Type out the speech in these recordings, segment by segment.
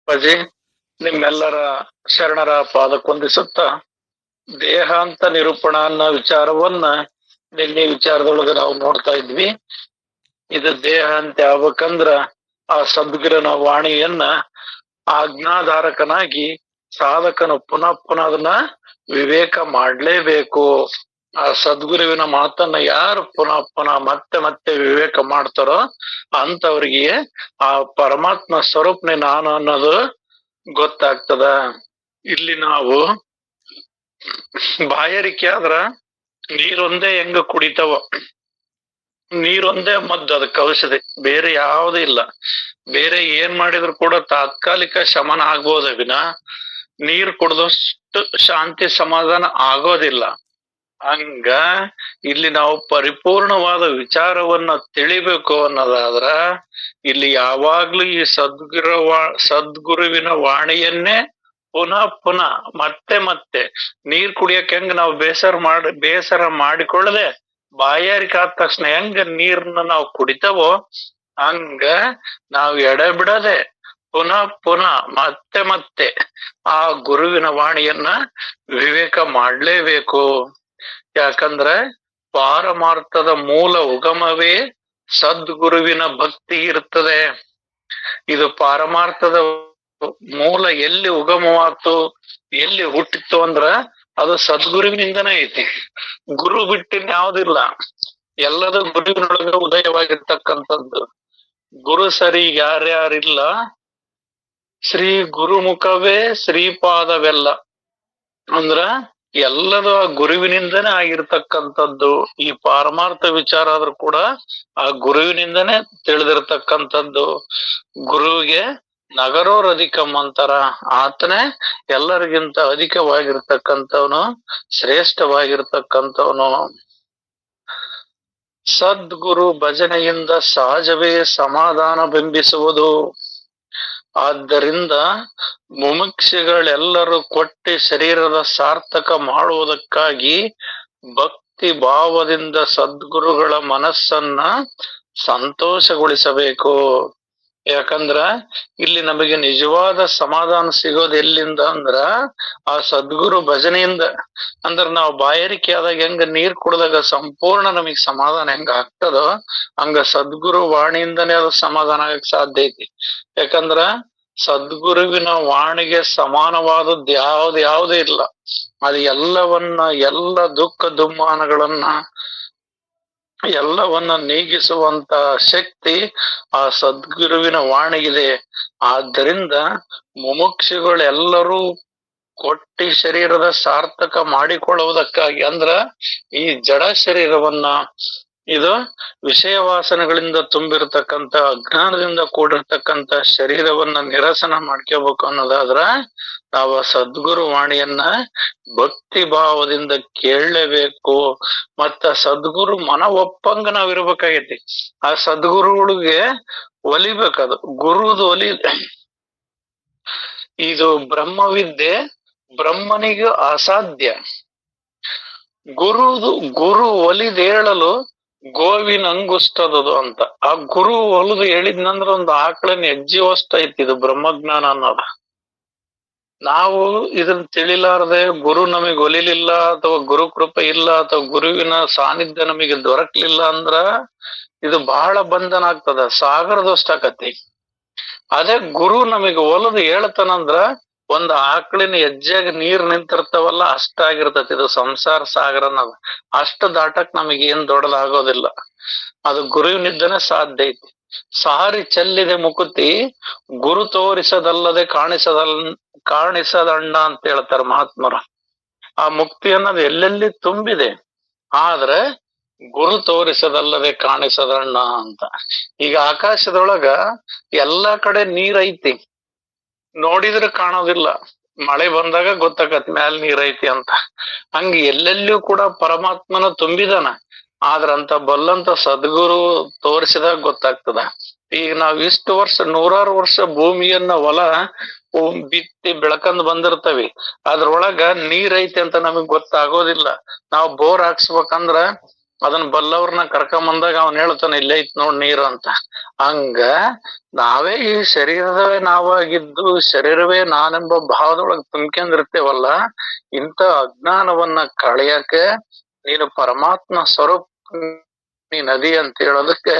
ಅಪ್ಪಾಜಿ, ನಿಮ್ಮೆಲ್ಲರ ಶರಣರ ಪಾದಕ್ಕೊಂದಿಸುತ್ತ ದೇಹಾಂತ ನಿರೂಪಣ ಅನ್ನೋ ವಿಚಾರವನ್ನ ನಿನ್ನೆ ವಿಚಾರದೊಳಗ ನಾವು ನೋಡ್ತಾ ಇದ್ವಿ. ಇದು ದೇಹ ಅಂತ ಆಗ್ಬೇಕಂದ್ರ ಆ ಸದ್ಗುರುನ ವಾಣಿಯನ್ನ ಆಜ್ಞಾಧಾರಕನಾಗಿ ಸಾಧಕನು ಪುನಃ ಪುನಃ ಅದನ್ನ ವಿವೇಕ ಮಾಡ್ಲೇಬೇಕು. ಆ ಸದ್ಗುರುವಿನ ಮಾತನ್ನ ಯಾರು ಪುನಃ ಪುನಃ ಮತ್ತೆ ಮತ್ತೆ ವಿವೇಕ ಮಾಡ್ತಾರೋ ಅಂತವ್ರಿಗೆ ಆ ಪರಮಾತ್ಮ ಸ್ವರೂಪನೇ ನಾನು ಅನ್ನೋದು ಗೊತ್ತಾಗ್ತದ. ಇಲ್ಲಿ ನಾವು ಬಾಯಾರಿಕೆ ಆದ್ರ ನೀರೊಂದೇ ಹೆಂಗ ಕುಡಿತಾವ, ನೀರೊಂದೇ ಮದ್ದು, ಅದಕ್ಕೆ ಔಷಧಿ ಬೇರೆ ಯಾವುದೂ ಇಲ್ಲ. ಬೇರೆ ಏನ್ ಮಾಡಿದ್ರು ಕೂಡ ತಾತ್ಕಾಲಿಕ ಶಮನ ಆಗ್ಬೋದ ವಿನ ನೀರ್ ಕುಡ್ದಷ್ಟು ಶಾಂತಿ ಸಮಾಧಾನ ಆಗೋದಿಲ್ಲ. ಹಂಗ ಇಲ್ಲಿ ನಾವು ಪರಿಪೂರ್ಣವಾದ ವಿಚಾರವನ್ನ ತಿಳಿಬೇಕು ಅನ್ನೋದಾದ್ರ ಇಲ್ಲಿ ಯಾವಾಗ್ಲೂ ಈ ಸದ್ಗುರುವಿನ ವಾಣಿಯನ್ನೇ ಪುನಃ ಪುನಃ ಮತ್ತೆ ಮತ್ತೆ ನೀರ್ ಕುಡಿಯಕ್ ಹೆಂಗ್ ನಾವು ಬೇಸರ ಮಾಡಿಕೊಳ್ಳದೆ ಬಾಯಾರಿಕೆ ಆದ ತಕ್ಷಣ ಹೆಂಗ ನೀರ್ನ ನಾವು ಕುಡಿತವೋ ಹಂಗ ನಾವು ಎಡೆಬಿಡದೆ ಪುನಃ ಪುನಃ ಮತ್ತೆ ಮತ್ತೆ ಆ ಗುರುವಿನ ವಾಣಿಯನ್ನ ವಿವೇಕ ಮಾಡ್ಲೇಬೇಕು. ಯಾಕಂದ್ರೆ ಪಾರಮಾರ್ಥದ ಮೂಲ ಉಗಮವೇ ಸದ್ಗುರುವಿನ ಭಕ್ತಿ ಇರ್ತದೆ. ಇದು ಪಾರಮಾರ್ಥದ ಮೂಲ ಎಲ್ಲಿ ಉಗಮವಾತು, ಎಲ್ಲಿ ಹುಟ್ಟಿತ್ತು ಅಂದ್ರ ಅದು ಸದ್ಗುರುವಿನಿಂದನೇ ಐತಿ. ಗುರು ಬಿಟ್ಟಿನ್ ಯಾವ್ದಿಲ್ಲ, ಎಲ್ಲದ ಗುರುವಿನೊಳಗ ಉದಯವಾಗಿರ್ತಕ್ಕಂಥದ್ದು. ಗುರು ಸರಿ ಯಾರ್ಯಾರಿಲ್ಲ, ಶ್ರೀ ಗುರುಮುಖವೇ ಶ್ರೀಪಾದವೆಲ್ಲ ಅಂದ್ರ ಎಲ್ಲದು ಆ ಗುರುವಿನಿಂದನೇ ಆಗಿರ್ತಕ್ಕಂಥದ್ದು. ಈ ಪಾರಮಾರ್ಥ ವಿಚಾರ ಆದ್ರೂ ಕೂಡ ಆ ಗುರುವಿನಿಂದನೇ ತಿಳಿದಿರ್ತಕ್ಕಂಥದ್ದು. ಗುರುವಿಗೆ ನಗರೋರ್ ಅಧಿಕಂ ಅಂತಾರ, ಆತನೇ ಎಲ್ಲರಿಗಿಂತ ಅಧಿಕವಾಗಿರ್ತಕ್ಕಂಥವನು, ಶ್ರೇಷ್ಠವಾಗಿರ್ತಕ್ಕಂಥವನು. ಸದ್ಗುರು ಭಜನೆಯಿಂದ ಸಹಜವೇ ಸಮಾಧಾನ ಬಿಂಬಿಸುವುದು. ಆದ್ದರಿಂದ ಮುಮುಕ್ಷಿಗಳೆಲ್ಲರೂ ಕೊಟ್ಟಿ ಶರೀರದ ಸಾರ್ಥಕ ಮಾಡುವುದಕ್ಕಾಗಿ ಭಕ್ತಿ ಭಾವದಿಂದ ಸದ್ಗುರುಗಳ ಮನಸ್ಸನ್ನ ಸಂತೋಷಗೊಳಿಸಬೇಕು. ಯಾಕಂದ್ರ ಇಲ್ಲಿ ನಮಗೆ ನಿಜವಾದ ಸಮಾಧಾನ ಸಿಗೋದು ಎಲ್ಲಿಂದ ಅಂದ್ರ ಆ ಸದ್ಗುರು ಭಜನೆಯಿಂದ. ಅಂದ್ರ ನಾವು ಬಾಯಾರಿಕೆ ಆದಾಗ ಹೆಂಗ ನೀರ್ ಕುಡ್ದಾಗ ಸಂಪೂರ್ಣ ನಮಗ್ ಸಮಾಧಾನ ಹೆಂಗ ಆಗ್ತದೋ ಹಂಗ ಸದ್ಗುರು ವಾಣಿಯಿಂದನೇ ಅದು ಸಮಾಧಾನ ಆಗಕ್ ಸಾಧ್ಯ ಐತಿ. ಯಾಕಂದ್ರ ಸದ್ಗುರುವಿನ ವಾಣಿಗೆ ಸಮಾನವಾದದ್ದು ಯಾವುದೇ ಇಲ್ಲ. ಅದು ಎಲ್ಲ ದುಃಖ ದುಮ್ಮಾನಗಳನ್ನ ಎಲ್ಲವನ್ನ ನೀಗಿಸುವಂತ ಶಕ್ತಿ ಆ ಸದ್ಗುರುವಿನ ವಾಣಿಗಿದೆ. ಆದ್ದರಿಂದ ಮುಮುಕ್ಷುಗಳೆಲ್ಲರೂ ಕೊಟ್ಟಿ ಶರೀರದ ಸಾರ್ಥಕ ಮಾಡಿಕೊಳ್ಳುವುದಕ್ಕಾಗಿ ಅಂದ್ರ ಈ ಜಡ ಶರೀರವನ್ನ, ಇದು ವಿಷಯ ವಾಸನೆಗಳಿಂದ ತುಂಬಿರ್ತಕ್ಕಂಥ ಅಜ್ಞಾನದಿಂದ ಕೂಡಿರ್ತಕ್ಕಂಥ ಶರೀರವನ್ನ ನಿರಸನ ಮಾಡ್ಕೋಬೇಕು ಅನ್ನೋದಾದ್ರ ನಾವು ಸದ್ಗುರು ವಾಣಿಯನ್ನ ಭಕ್ತಿ ಭಾವದಿಂದ ಕೇಳಲೇಬೇಕು. ಮತ್ತ ಸದ್ಗುರು ಮನ ಒಪ್ಪಂಗ ನಾವ್ ಇರ್ಬೇಕಾಗೈತಿ. ಆ ಸದ್ಗುರುಗಳಿಗೆ ಒಲಿಬೇಕದು, ಗುರುದು ಒಲಿ. ಇದು ಬ್ರಹ್ಮವಿದ್ಯೆ ಬ್ರಹ್ಮನಿಗೆ ಅಸಾಧ್ಯ. ಗುರು ಒಲಿದೇಳಲು ಗೋವಿನ ಅಂಗುಷ್ಟದದು ಅಂತ. ಆ ಗುರು ಒಲಿದು ಹೇಳಿದ್ನಂದ್ರ ಒಂದು ಆಕಳನ ಹೆಜ್ಜೆ ವಸ್ತು ಐತಿ. ಇದು ಬ್ರಹ್ಮಜ್ಞಾನ ಅನ್ನೋದ. ನಾವು ಇದನ್ನ ತಿಳಿಲಾರದೆ ಗುರು ನಮಗ್ ಒಲಿಲಿಲ್ಲ ಅಥವಾ ಗುರು ಕೃಪೆ ಇಲ್ಲ ಅಥವಾ ಗುರುವಿನ ಸಾನ್ನಿಧ್ಯ ನಮಗೆ ದೊರಕಲಿಲ್ಲ ಅಂದ್ರ ಇದು ಬಹಳ ಬಂಧನ ಆಗ್ತದ, ಸಾಗರದಷ್ಟಾಕತಿ. ಅದೇ ಗುರು ನಮಗ್ ಒಲದು ಹೇಳ್ತಾನಂದ್ರ ಒಂದ್ ಆಕಳಿನ ಹೆಜ್ಜೆಗೆ ನೀರ್ ನಿಂತಿರ್ತಾವಲ್ಲ ಅಷ್ಟಾಗಿರ್ತತಿ. ಇದು ಸಂಸಾರ ಸಾಗರ ಅನ್ನೋದು ಅಷ್ಟು ದಾಟಕ್ ನಮಗ್ ಏನ್ ದೊಡ್ಡದಾಗೋದಿಲ್ಲ. ಅದು ಗುರುವಿನಿಂದನೇ ಸಾಧ್ಯ ಐತಿ. ಸಾರಿ ಚೆಲ್ಲಿದೆ ಮುಕುತಿ ಗುರು ತೋರಿಸದಲ್ಲದೆ ಕಾಣಿಸದಣ್ಣ ಅಂತ ಹೇಳ್ತಾರ ಮಹಾತ್ಮರು. ಆ ಮುಕ್ತಿ ಅನ್ನೋದು ಎಲ್ಲೆಲ್ಲಿ ತುಂಬಿದೆ, ಆದ್ರೆ ಗುರು ತೋರಿಸದಲ್ಲದೆ ಕಾಣಿಸದಣ್ಣ ಅಂತ. ಈಗ ಆಕಾಶದೊಳಗ ಎಲ್ಲಾ ಕಡೆ ನೀರ್ ಐತಿ, ನೋಡಿದ್ರೆ ಕಾಣೋದಿಲ್ಲ, ಮಳೆ ಬಂದಾಗ ಗೊತ್ತಾಗತ್ ಮ್ಯಾಲ ನೀರ್ ಐತಿ ಅಂತ. ಹಂಗ ಎಲ್ಲೆಲ್ಲಿಯೂ ಕೂಡ ಪರಮಾತ್ಮನ ತುಂಬಿದಾನ. ಆದ್ರಂತ ಬಲ್ಲಂತ ಸದ್ಗುರು ತೋರಿಸಿದಾಗ ಗೊತ್ತಾಗ್ತದ. ಈಗ ನಾವ್ ಇಷ್ಟು ವರ್ಷ, ನೂರಾರು ವರ್ಷ ಭೂಮಿಯನ್ನ ಹೊಲ ಬಿತ್ತಿ ಬೆಳಕಂದ್ ಬಂದಿರ್ತವಿ, ಅದ್ರೊಳಗ ನೀರ್ ಐತಿ ಅಂತ ನಮಗ್ ಗೊತ್ತಾಗೋದಿಲ್ಲ. ನಾವು ಬೋರ್ ಹಾಕ್ಸ್ಬೇಕಂದ್ರ ಅದನ್ನ ಬಲ್ಲವ್ರನ್ನ ಕರ್ಕೊಂಬಂದಾಗ ಅವ್ನ್ ಹೇಳ್ತಾನೆ ಇಲ್ಲೇ ಐತ್ ನೋಡ್ ನೀರು ಅಂತ. ಹಂಗ ನಾವೇ ಈ ಶರೀರದವೇ ನಾವಾಗಿದ್ದು ಶರೀರವೇ ನಾನೆಂಬ ಭಾವದೊಳಗ್ ತುಂಬ್ಕೊಂಡಿರ್ತೇವಲ್ಲ, ಇಂಥ ಅಜ್ಞಾನವನ್ನ ಕಳೆಯಕ್ಕೆ ನೀನು ಪರಮಾತ್ಮ ಸ್ವರೂಪ, ನೀ ನದಿ ಅಂತ ಹೇಳೋದಕ್ಕೆ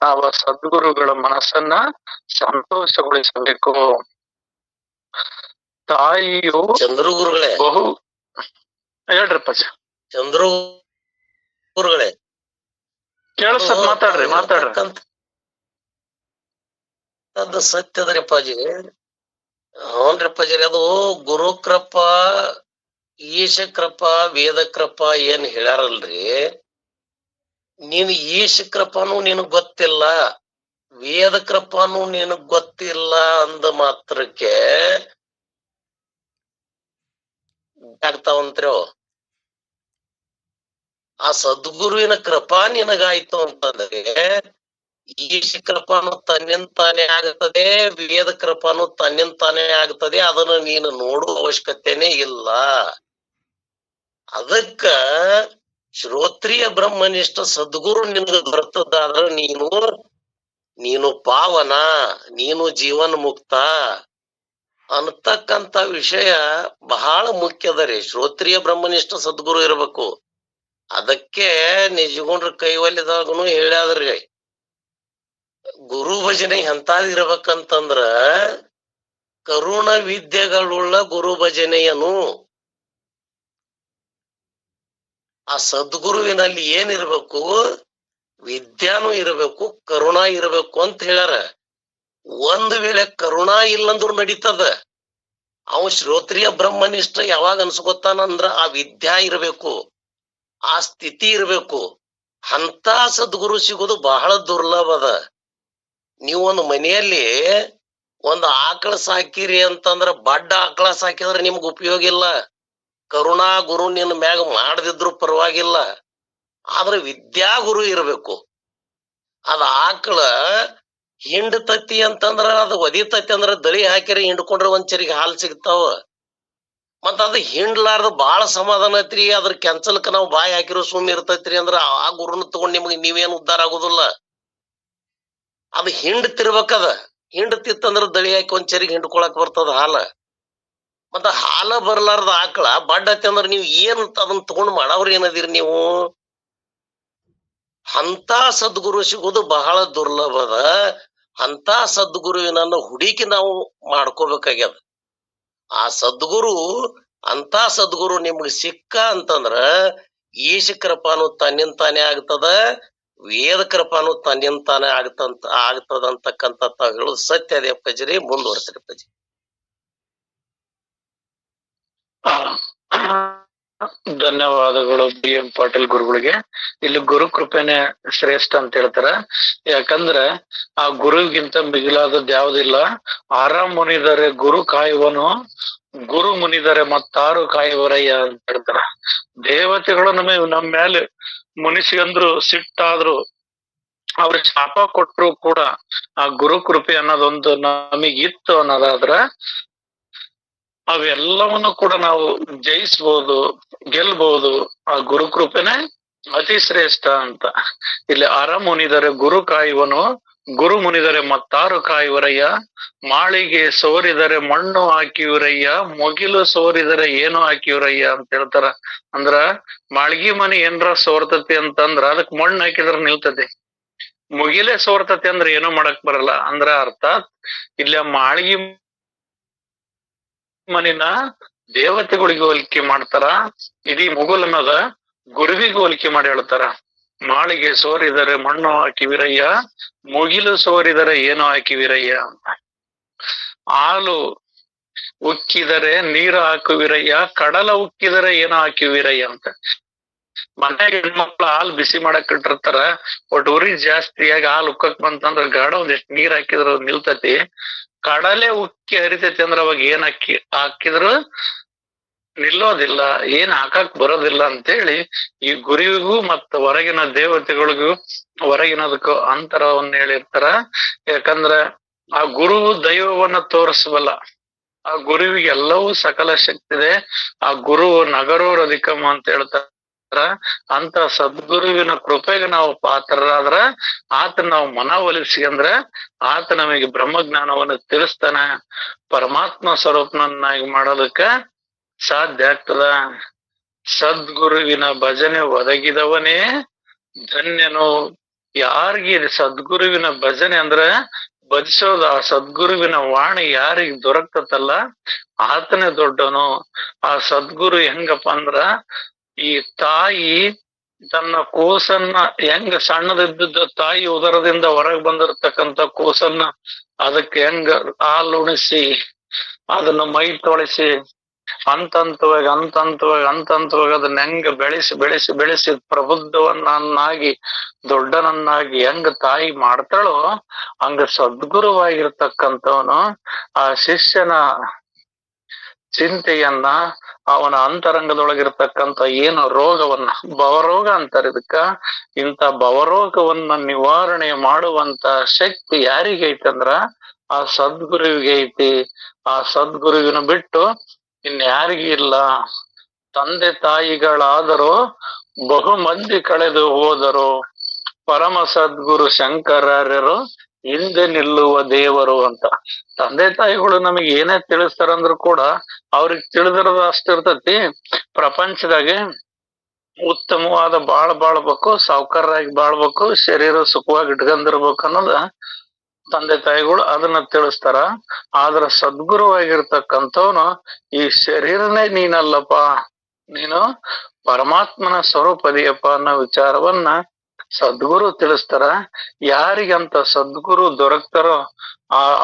ನಾವು ಸದ್ಗುರುಗಳ ಮನಸ್ಸನ್ನ ಸಂತೋಷಗೊಳಿಸಬೇಕು. ತಾಯಿಯು ಚಂದ್ರು ಗುರುಗಳೇ, ಬಹು ಹೇಳ್ರಪ್ಪ ಚಂದ್ರು ಗುರುಗಳೇ, ಕೇಳಿಸ್ತದ, ಮಾತಾಡ್ರಿ ಮಾತಾಡ್ರಿ. ಅದು ಸತ್ಯದ್ರಿಪ್ಪಾಜಿ. ಹ್ಞೂನ್ರಿಪ್ಪಾಜಿ, ಅದು ಗುರು ಕೃಪ, ಈಶ ಕೃಪ, ವೇದ ಕೃಪ ಏನ್ ಹೇಳ್ಯಾರಲ್ರಿ, ನೀನ್ ಈಶ ಕೃಪನು ನಿನಗ್ ಗೊತ್ತಿಲ್ಲ, ವೇದ ಕೃಪನು ನಿನಗ್ ಗೊತ್ತಿಲ್ಲ ಅಂದ ಮಾತ್ರಕ್ಕೆ ಆಗ್ತಾವಂತ್ರಿ. ಆ ಸದ್ಗುರುವಿನ ಕೃಪಾ ನಿನಗಾಯ್ತು ಅಂತಂದ್ರೆ ಈಶ ಕೃಪಾನು ತನ್ನಿಂತಾನೆ ಆಗುತ್ತದೆ, ವೇದ ಕೃಪಾನು ತನ್ನಿಂತಾನೆ ಆಗುತ್ತದೆ. ಅದನ್ನು ನೀನು ನೋಡುವ ಅವಶ್ಯಕತೆನೇ ಇಲ್ಲ. ಅದಕ್ಕ ಶ್ರೋತ್ರಿಯ ಬ್ರಹ್ಮನಿಷ್ಠ ಸದ್ಗುರು ನಿನಗೆ ಬರ್ತದಾದ್ರ ನೀನು ಪಾವನ, ನೀನು ಜೀವನ್ ಮುಕ್ತ ಅನ್ನತಕ್ಕಂತ ವಿಷಯ ಬಹಳ ಮುಖ್ಯದ ರೀ. ಶ್ರೋತ್ರಿಯ ಬ್ರಹ್ಮನಿಷ್ಠ ಸದ್ಗುರು ಇರ್ಬೇಕು. ಅದಕ್ಕೆ ನಿಜಗುಂಡ್ರ ಕೈವಲ್ಯದಾಗನು ಹೇಳ್ಯಾದ್ರಿ, ಗುರು ಭಜನೆ ಎಂತಾದಿರ್ಬೇಕಂತಂದ್ರ ಕರುಣ ವಿದ್ಯೆಗಳುಳ್ಳ ಗುರು ಭಜನೆಯನು. ಆ ಸದ್ಗುರುವಿನಲ್ಲಿ ಏನಿರ್ಬೇಕು, ವಿದ್ಯಾನು ಇರಬೇಕು, ಕರುಣಾ ಇರಬೇಕು ಅಂತ ಹೇಳ್ಯಾರ. ಒಂದ್ ವೇಳೆ ಕರುಣಾ ಇಲ್ಲಂದ್ರು ನಡೀತದ. ಅವ ಶ್ರೋತ್ರಿಯ ಬ್ರಹ್ಮನಿಷ್ಠ ಯಾವಾಗ ಅನ್ಸ್ಕೊತಾನಂದ್ರ ಆ ವಿದ್ಯಾ ಇರಬೇಕು, ಆ ಸ್ಥಿತಿ ಇರಬೇಕು. ಅಂತ ಸದ್ಗುರು ಸಿಗೋದು ಬಹಳ ದುರ್ಲಭದ. ನೀವೊಂದು ಮನೆಯಲ್ಲಿ ಒಂದು ಆಕಳ ಸಾಕಿರಿ ಅಂತಂದ್ರ ಬಡ್ಡ ಆಕಳ ಸಾಕಿದ್ರೆ ನಿಮ್ಗೆ ಉಪಯೋಗ ಇಲ್ಲ. ಕರುಣಾ ಗುರು ನಿನ್ನ ಮ್ಯಾಗ ಮಾಡದಿದ್ರು ಪರವಾಗಿಲ್ಲ, ಆದ್ರೆ ವಿದ್ಯಾ ಗುರು ಇರಬೇಕು. ಅದ ಆಕಳ ಹಿಂಡತತಿ ಅಂತಂದ್ರ ಅದು ಒದಿತತಿ ಅಂದ್ರ ದಳಿ ಹಾಕಿರಿ ಹಿಂಡ್ಕೊಂಡ್ರೆ ಒಂದ್ ಚರಿಗೆ ಹಾಲು ಸಿಗ್ತಾವ. ಮತ್ತ ಅದ್ ಹಿಂಡ್ಲಾರ್ದ ಬಾಳ ಸಮಾಧಾನ ಐತ್ರಿ, ಅದ್ರ ಕೆಂಚಲ್ಕ ನಾವು ಬಾಯಿ ಹಾಕಿರೋ ಸುಮ್ಮನೆ ಇರ್ತೈತ್ರಿ ಅಂದ್ರ ಆ ಗುರುನ ತಗೊಂಡ್ ನಿಮ್ಗೆ ನೀವೇನು ಉದ್ಧಾರ ಆಗುದಿಲ್ಲ. ಅದು ಹಿಂಡ್ತಿರ್ಬೇಕದ. ಹಿಂಡ್ತಿತ್ತಂದ್ರ ದಳಿ ಹಾಕಿ ಒಂದ್ ಚರಿಗೆ ಹಿಂಡ್ಕೊಳಕ್ ಬರ್ತದ ಹಾಲ. ಮತ್ತ ಹಾಲ ಬರ್ಲಾರ್ದ ಆಕಳ ಬಡ್ಡತಿ ಅಂದ್ರ ನೀವ್ ಏನ್ ಅದನ್ನ ತಗೊಂಡ್ ಮಾಡವ್ರ ಏನದಿರಿ ನೀವು? ಅಂತ ಸದ್ಗುರು ಸಿಗೋದು ಬಹಳ ದುರ್ಲಭದ. ಅಂತ ಸದ್ಗುರುವಿನನ್ನ ಹುಡುಕಿ ನಾವು ಮಾಡ್ಕೋಬೇಕಾಗ್ಯದ. ಆ ಸದ್ಗುರು, ಅಂತ ಸದ್ಗುರು ನಿಮ್ಗೆ ಸಿಕ್ಕ ಅಂತಂದ್ರ ಈಶ ಕೃಪಾನು ತನ್ನಿಂತಾನೆ ಆಗ್ತದ, ವೇದ ಕೃಪಾನು ತನ್ನಿಂತಾನೆ ಆಗ್ತದಂತಕ್ಕಂತ ತಾವ್ ಹೇಳುದು ಸತ್ಯ ಅದೇ ಪಜರಿ. ಮುಂದುವರ್ಸ್ರಿ ಪಜಿ. ಧನ್ಯವಾದಗಳು ಬಿ ಎಂ ಪಾಟೀಲ್ ಗುರುಗಳಿಗೆ. ಇಲ್ಲಿ ಗುರು ಕೃಪೆನೆ ಶ್ರೇಷ್ಠ ಅಂತ ಹೇಳ್ತಾರ. ಯಾಕಂದ್ರೆ ಆ ಗುರುಗಿಂತ ಮಿಗಿಲಾದದ್ದು ಯಾವುದಿಲ್ಲ. ಆರಾಮ್ ಮುನಿದರೆ ಗುರು ಕಾಯುವನು, ಗುರು ಮುನಿದರೆ ಮತ್ತಾರು ಕಾಯುವರಯ್ಯ ಅಂತ ಹೇಳ್ತಾರ. ದೇವತೆಗಳು ನಮ್ಮ ಮೇಲೆ ಮುನಿಸಿಗಂದ್ರು ಸಿಟ್ಟಾದ್ರು ಅವ್ರ ಶಾಪ ಕೊಟ್ರು ಕೂಡ ಆ ಗುರು ಕೃಪೆ ಅನ್ನೋದೊಂದು ನಮಗಿತ್ತು ಅನ್ನೋದಾದ್ರ ಅವೆಲ್ಲವನ್ನು ಕೂಡ ನಾವು ಜಯಿಸ್ಬೋದು, ಗೆಲ್ಬಹುದು. ಆ ಗುರು ಕೃಪೆನೆ ಅತಿ ಶ್ರೇಷ್ಠ ಅಂತ. ಇಲ್ಲಿ ಮುನಿದರೆ ಗುರು ಕಾಯುವನು, ಗುರು ಮುನಿದರೆ ಮತ್ತಾರು ಕಾಯುವರಯ್ಯ, ಮಾಳಿಗೆ ಸೋರಿದರೆ ಮಣ್ಣು ಹಾಕಿಯುರಯ್ಯ, ಮುಗಿಲು ಸೋರಿದರೆ ಏನು ಹಾಕಿಯುರಯ್ಯ ಅಂತ ಹೇಳ್ತಾರ. ಅಂದ್ರ ಮಾಳ್ಗಿ ಮನಿ ಏನ್ರ ಸೋರ್ತತಿ ಅಂತಂದ್ರ ಅದಕ್ ಮಣ್ಣು ಹಾಕಿದ್ರ ನಿಲ್ತತಿ. ಮುಗಿಲೆ ಸೋರ್ತತಿ ಅಂದ್ರ ಏನೋ ಮಾಡಕ್ ಬರಲ್ಲ. ಅಂದ್ರ ಅರ್ಥಾತ್ ಇಲ್ಲಿ ಮಾಳ್ಗಿ ಮನಿನ ದೇವತೆಗಳಿಗೆ ಹೋಲಿಕೆ ಮಾಡ್ತಾರ, ಇಡೀ ಮುಗುಲನ್ನದ ಗುರುವಿಗೆ ಹೋಲಿಕೆ ಮಾಡಿ ಹೇಳ್ತಾರ. ಮಾಳಿಗೆ ಸೋರಿದರೆ ಮಣ್ಣು ಹಾಕಿವಿರಯ್ಯ, ಮುಗಿಲು ಸೋರಿದರೆ ಏನೋ ಹಾಕಿವಿರಯ್ಯ ಅಂತ. ಹಾಲು ಉಕ್ಕಿದರೆ ನೀರು ಹಾಕುವಿರಯ್ಯ, ಕಡಲ ಉಕ್ಕಿದರೆ ಏನೋ ಹಾಕಿವಿರಯ್ಯ ಅಂತ. ಮನೆಗೆ ಹೆಣ್ಮಕ್ಳು ಹಾಲು ಬಿಸಿ ಮಾಡಕ್ ಇಟ್ಟಿರ್ತಾರ, ಒಟ್ಟು ಉರಿ ಜಾಸ್ತಿಯಾಗಿ ಹಾಲು ಉಕ್ಕಕ್ ಬಂತಂದ್ರ ಗಾಢ ಒಂದಿಷ್ಟು ನೀರ್ ಹಾಕಿದ್ರ ನಿಲ್ತತಿ. ಕಡಲೆ ಉಕ್ಕಿ ಹರಿತೈತಿ ಅಂದ್ರ ಅವಾಗ ಏನ್ ಹಾಕಿದ್ರು ನಿಲ್ಲೋದಿಲ್ಲ, ಏನ್ ಹಾಕಕ್ ಬರೋದಿಲ್ಲ ಅಂತೇಳಿ ಈ ಗುರುವಿಗೂ ಮತ್ತ ಹೊರಗಿನ ದೇವತೆಗಳಿಗೂ ಹೊರಗಿನದಕ್ಕೂ ಅಂತರವನ್ನ ಹೇಳಿರ್ತಾರ. ಯಾಕಂದ್ರ ಆ ಗುರು ದೈವವನ್ನ ತೋರಿಸಬಲ್ಲ. ಆ ಗುರುವಿಗೆ ಎಲ್ಲವೂ ಸಕಲ ಶಕ್ತಿ ಇದೆ. ಆ ಗುರು ನಗರೋರ್ ಅಧಿಕಮ ಅಂತ ಹೇಳ್ತಾರ. ಅಂತ ಸದ್ಗುರುವಿನ ಕೃಪೆಗೆ ನಾವು ಪಾತ್ರರಾದ್ರ ಆತ ನಾವು ಮನವೊಲಿಸ್ಕೊಂಡ್ರ ಆತ ನಮಗೆ ಬ್ರಹ್ಮಜ್ಞಾನವನ್ನು ತಿಳಿಸ್ತಾನ, ಪರಮಾತ್ಮ ಸ್ವರೂಪನನ್ನಾಗಿ ಮಾಡೋದಕ್ಕ ಸಾಧ್ಯ ಆಗ್ತದ. ಸದ್ಗುರುವಿನ ಭಜನೆ ಒದಗಿದವನೇ ಧನ್ಯನು. ಯಾರಿಗೆ ಸದ್ಗುರುವಿನ ಭಜನೆ ಅಂದ್ರ ಭಜಿಸೋದು, ಆ ಸದ್ಗುರುವಿನ ವಾಣಿ ಯಾರಿಗ್ ದೊರಕತಲ್ಲ ಆತನೇ ದೊಡ್ಡನು. ಆ ಸದ್ಗುರು ಹೆಂಗಪ್ಪ ಅಂದ್ರ, ಈ ತಾಯಿ ತನ್ನ ಕೂಸನ್ನ ಹೆಂಗ ಸಣ್ಣದಿದ್ದ ತಾಯಿ ಉದರದಿಂದ ಹೊರಗೆ ಬಂದಿರತಕ್ಕಂತ ಕೂಸನ್ನ ಅದಕ್ಕೆ ಹೆಂಗ ಹಾಲು ಉಣಿಸಿ ಅದನ್ನ ಮೈ ತೊಳಿಸಿ ಹಂತಂತವಾಗಿ ಅದನ್ನ ಹೆಂಗ ಬೆಳೆಸಿ ಪ್ರಬುದ್ಧವನ್ನಾಗಿ ದೊಡ್ಡನನ್ನಾಗಿ ಹೆಂಗ ತಾಯಿ ಮಾಡ್ತಾಳೋ ಹಂಗ ಸದ್ಗುರುವಾಗಿರ್ತಕ್ಕಂಥವನು ಆ ಶಿಷ್ಯನ ಚಿಂತೆಯನ್ನ, ಅವನ ಅಂತರಂಗದೊಳಗಿರ್ತಕ್ಕಂಥ ಏನು ರೋಗವನ್ನ, ಭವರೋಗ ಅಂತಾರೆ ಇದಕ್ಕ, ಇಂಥ ಭವರೋಗವನ್ನ ನಿವಾರಣೆ ಮಾಡುವಂತ ಶಕ್ತಿ ಯಾರಿಗೆ ಐತಂದ್ರ ಆ ಸದ್ಗುರುವಿಗೆ ಐತಿ. ಆ ಸದ್ಗುರುವಿನ ಬಿಟ್ಟು ಇನ್ಯಾರಿಗೂ ಇಲ್ಲ. ತಂದೆ ತಾಯಿಗಳಾದರೂ ಬಹು ಮಂದಿ ಕಳೆದು ಹೋದರು, ಪರಮ ಸದ್ಗುರು ಶಂಕರಾರ್ಯರು ಹಿಂದೆ ನಿಲ್ಲುವ ದೇವರು ಅಂತ. ತಂದೆ ತಾಯಿಗಳು ನಮಗೆ ಏನೇ ತಿಳಿಸ್ತಾರಂದ್ರು ಕೂಡ ಅವ್ರಿಗೆ ತಿಳಿದಿರೋದು ಅಷ್ಟಿರ್ತತಿ. ಪ್ರಪಂಚದಾಗೆ ಉತ್ತಮವಾದ ಬಾಳ್ಬೇಕು, ಸಾವುಕಾರರಾಗಿ ಬಾಳ್ಬೇಕು, ಶರೀರ ಸುಖವಾಗಿ ಇಟ್ಕೊಂಡಿರ್ಬೇಕು ಅನ್ನೋದ ತಂದೆ ತಾಯಿಗಳು ಅದನ್ನ ತಿಳಿಸ್ತಾರ. ಆದ್ರ ಸದ್ಗುರುವಾಗಿರ್ತಕ್ಕಂಥವ್ನು ಈ ಶರೀರನೇ ನೀನಲ್ಲಪ್ಪ, ನೀನು ಪರಮಾತ್ಮನ ಸ್ವರೂಪದಿಯಪ್ಪ ಅನ್ನೋ ವಿಚಾರವನ್ನ ಸದ್ಗುರು ತಿಳಿಸ್ತಾರ. ಯಾರಿಗಂತ ಸದ್ಗುರು ದೊರಕ್ತಾರೋ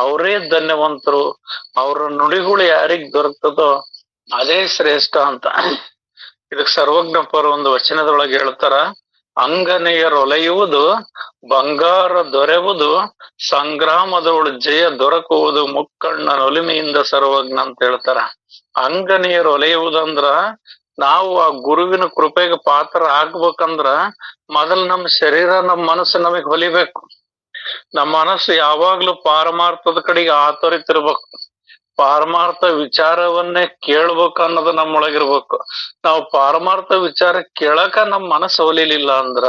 ಅವರೇ ಧನ್ಯವಂತರು. ಅವ್ರ ನುಡಿಗಳು ಯಾರಿಗ್ ದೊರಕ್ತದೋ ಅದೇ ಶ್ರೇಷ್ಠ ಅಂತ. ಇದಕ್ ಸರ್ವಜ್ಞಪರ ಒಂದು ವಚನದೊಳಗೆ ಹೇಳ್ತಾರ, ಅಂಗನೆಯರೊಲೆಯುವುದು ಬಂಗಾರ ದೊರೆಯುವುದು, ಸಂಗ್ರಾಮದೊಳು ಜಯ ದೊರಕುವುದು ಮುಕ್ಕಣ್ಣನೊಲಿಮೆಯಿಂದ ಸರ್ವಜ್ಞ ಅಂತ ಹೇಳ್ತಾರ. ಅಂಗನೆಯರೊಲೆಯುವುದಂದ್ರ ನಾವು ಆ ಗುರುವಿನ ಕೃಪೆಗೆ ಪಾತ್ರ ಆಗ್ಬೇಕಂದ್ರ ಮೊದಲ್ ನಮ್ ಶರೀರ, ನಮ್ ಮನಸ್ಸು ನಮಗ್ ಹೊಲಿಬೇಕು. ನಮ್ಮ ಮನಸ್ಸು ಯಾವಾಗ್ಲೂ ಪಾರಮಾರ್ಥದ ಕಡೆಗೆ ಆತರಿತಿರ್ಬೇಕು, ಪಾರಮಾರ್ಥ ವಿಚಾರವನ್ನೇ ಕೇಳ್ಬೇಕು ಅನ್ನೋದು ನಮ್ಮೊಳಗಿರ್ಬೇಕು. ನಾವು ಪಾರಮಾರ್ಥ ವಿಚಾರ ಕೇಳಕ ನಮ್ ಮನಸ್ಸು ಹೊಲಿಲಿಲ್ಲ ಅಂದ್ರ,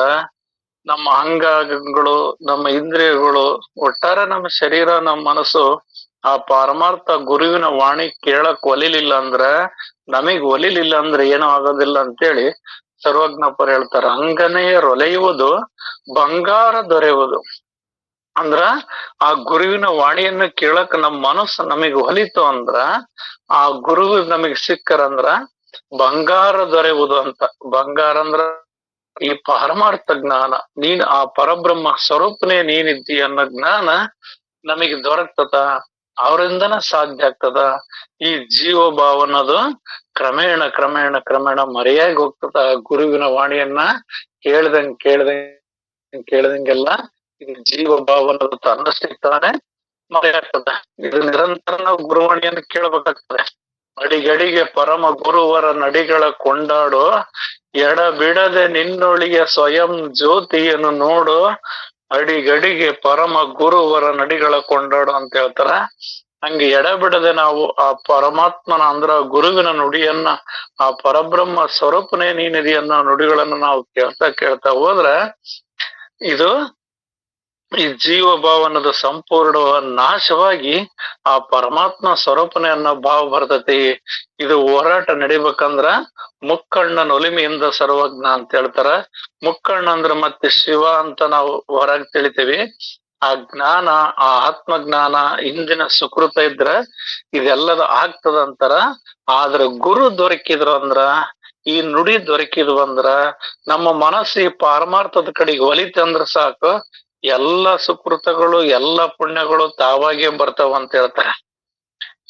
ನಮ್ಮ ಅಂಗಗಳು, ನಮ್ಮ ಇಂದ್ರಿಯಗಳು, ಒಟ್ಟಾರೆ ನಮ್ಮ ಶರೀರ, ನಮ್ಮ ಮನಸ್ಸು ಆ ಪಾರಮಾರ್ಥ ಗುರುವಿನ ವಾಣಿ ಕೇಳಕ್ ಒಲಿಲಿಲ್ಲ ಅಂದ್ರ, ನಮಗ್ ಒಲಿಲಿಲ್ಲ ಅಂದ್ರೆ ಏನೂ ಆಗೋದಿಲ್ಲ ಅಂತೇಳಿ ಸರ್ವಜ್ಞಪರ ಹೇಳ್ತಾರ. ಅಂಗನೆಯರೊಲೆಯುವುದು ಬಂಗಾರ ದೊರೆಯುವುದು ಅಂದ್ರ ಆ ಗುರುವಿನ ವಾಣಿಯನ್ನ ಕೇಳಕ್ ನಮ್ ಮನಸ್ಸು ನಮಗ್ ಹೊಲಿತು ಅಂದ್ರ, ಆ ಗುರು ನಮಗ್ ಸಿಕ್ಕರಂದ್ರ ಬಂಗಾರ ದೊರೆಯುವುದು ಅಂತ. ಬಂಗಾರ ಅಂದ್ರ ಈ ಪಾರಮಾರ್ಥ ಜ್ಞಾನ, ನೀನ್ ಆ ಪರಬ್ರಹ್ಮ ಸ್ವರೂಪನೇ ನೀನಿದ್ದಿ ಅನ್ನೋ ಜ್ಞಾನ ನಮಗ್ ದೊರಕ್ತದ. ಅವರಿಂದನ ಸಾಧ್ಯ ಆಗ್ತದ. ಈ ಜೀವಭಾವ ಅನ್ನೋದು ಕ್ರಮೇಣ ಕ್ರಮೇಣ ಕ್ರಮೇಣ ಮರೆಯಾಗಿ ಹೋಗ್ತದ. ಗುರುವಿನ ವಾಣಿಯನ್ನ ಕೇಳ್ದಂಗೆಲ್ಲ ಇದು ಜೀವಭಾವ ಅನ್ನೋದು ತನ್ನಷ್ಟಕ್ಕೆ ತಾನೇ ಮರೆಯಾಗ್ತದ. ಇದು ನಿರಂತರ ನಾವು ಗುರುವಾಣಿಯನ್ನು ಕೇಳಬೇಕಾಗ್ತದೆ. ಅಡಿಗಡಿಗೆ ಪರಮ ಗುರುವರ ನಡಿಗಳ ಕೊಂಡಾಡೋ, ಎಡ ಬಿಡದೆ ನಿನ್ನೊಳಿಗೆ ಸ್ವಯಂ ಜ್ಯೋತಿಯನ್ನು ನೋಡು, ಅಡಿಗಡಿಗೆ ಪರಮ ಗುರುವರ ನಡಿಗಳ ಕೊಂಡಾಡು ಅಂತ ಹೇಳ್ತಾರ. ಹಂಗೆ ಎಡಬಿಡದೆ ನಾವು ಆ ಪರಮಾತ್ಮನ ಅಂದ್ರ ಗುರುವಿನ ನುಡಿಯನ್ನ, ಆ ಪರಬ್ರಹ್ಮ ಸ್ವರೂಪನೇ ನೀನಿದೆ ಅನ್ನೋ ನುಡಿಗಳನ್ನ ನಾವು ಕೇಳ್ತಾ ಹೋದ್ರೆ ಇದು ಈ ಜೀವಭಾವ ಅನ್ನೋದು ಸಂಪೂರ್ಣ ನಾಶವಾಗಿ ಆ ಪರಮಾತ್ಮ ಸ್ವರೂಪನೆ ಅನ್ನೋ ಭಾವ ಬರ್ತತಿ. ಇದು ಹೋರಾಟ ನಡಿಬೇಕಂದ್ರ ಮುಕ್ಕಣ್ಣನ ಒಲಿಮೆಯಿಂದ ಸರ್ವಜ್ಞ ಅಂತ ಹೇಳ್ತಾರ. ಮುಕ್ಕಣ್ಣ ಅಂದ್ರ ಮತ್ತೆ ಶಿವ ಅಂತ ನಾವು ಹೊರಗೆ ತಿಳಿತೀವಿ. ಆ ಜ್ಞಾನ, ಆ ಆತ್ಮಜ್ಞಾನ ಹಿಂದಿನ ಸುಕೃತ ಇದ್ರ ಇದೆಲ್ಲದ ಆಗ್ತದ ಅಂತಾರ. ಆದ್ರ ಗುರು ದೊರಕಿದ್ರು ಅಂದ್ರ, ಈ ನುಡಿ ದೊರಕಿದ್ವು ಅಂದ್ರ, ನಮ್ಮ ಮನಸ್ಸು ಈ ಪಾರಮಾರ್ಥದ ಕಡೆಗೆ ಒಲಿತಂದ್ರ ಸಾಕು, ಎಲ್ಲ ಸುಕೃತಗಳು, ಎಲ್ಲ ಪುಣ್ಯಗಳು ತಾವಾಗೇ ಬರ್ತಾವ ಅಂತ ಹೇಳ್ತಾರೆ.